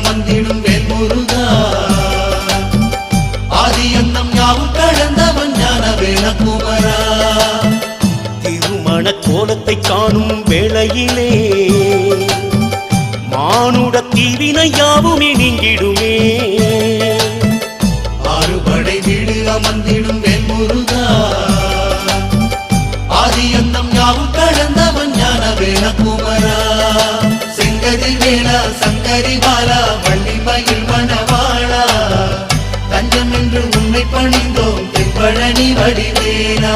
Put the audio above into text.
அமர்ந்திடும் வேல் முருகா ஆதி அந்தம் யாவும் கடந்தவன் ஞான வேலகுமரா திருமண கோலத்தை காணும் வேளையிலே மானுட தீவினை யாவுமே நீங்கிடுமே ஆறுபடை வீடு அமர்ந்திடும் வேல் முருகா ஆதி அந்தம் யாவும் கடந்தவன் ஞான வேலகுமரா செங்கதில் வேலா சங்கரி பாலா வள்ளி மயில் மணவாளா தஞ்சம் என்று உன்னை பணிந்தோம் தென்பழனி வடிவேலா